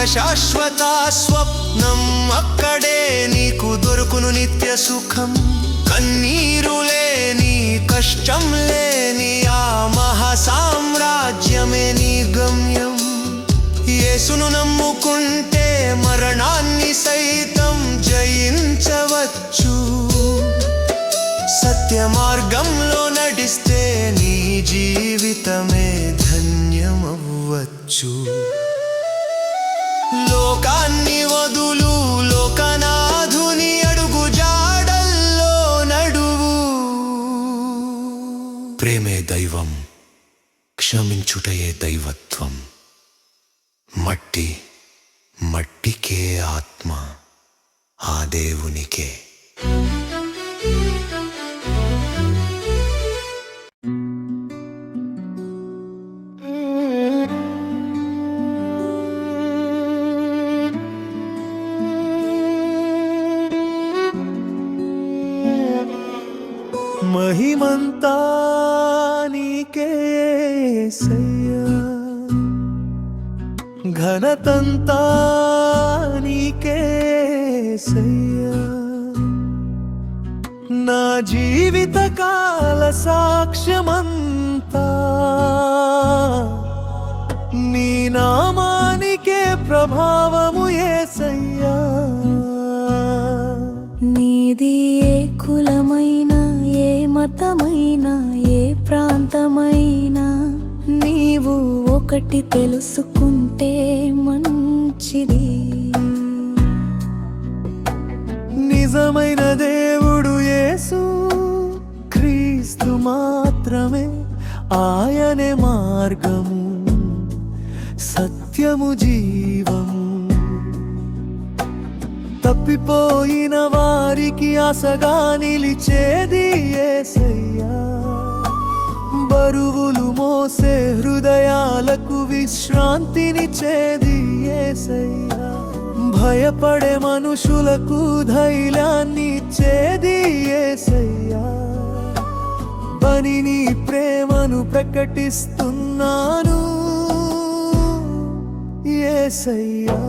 శాశ్వత స్వప్నం, అక్కడే నీకు దొరుకును నిత్య సుఖం. కన్నీరు లేని, కష్టం లేని ఆ మహాసామ్రాజ్యమే నీ గమ్యం. యేసును నమ్ముకుంటే మరణాన్ని సైతం జయించవచ్చు. సత్య మార్గంలో నడిస్తే నీ జీవితమే ధన్యమవ్వచ్చు. లోకాన్ని వదులు, లోకనాథుని అడుగు జాడల్లో నడువు. ప్రేమే దైవం, క్షమించుటయే దైవత్వం. మట్టి మట్టికే ఆత్మ, ఆ దేవునికే. మహిమంతా నీకే యేసయ్యా, ఘనతంతా నీకే యేసయ్యా. నా జీవిత కాల సాక్ష్యమంతా నీ నామానికే ప్రభావము యేసయ్యా. నీది ఏ కులమైనా, ఏ మతమైనా, ఏ ప్రాంతమైనా, నీవు ఒకటి తెలుసుకుంటే మంచిది. నిజమైన దేవుడు యేసు క్రీస్తు మాత్రమే. ఆయనే మార్గము, సత్యము, జీవము. తప్పిపోయిన వారికి ఆశగా నిలిచేది యేసయ్యా. బరువులు మోసే హృదయాలకు విశ్రాంతినిచ్చేది యేసయ్యా. భయపడే మనుషులకు ధైర్యాన్ని ఇచ్చేది యేసయ్యా. పని నీ ప్రేమను ప్రకటిస్తున్నాను యేసయ్యా.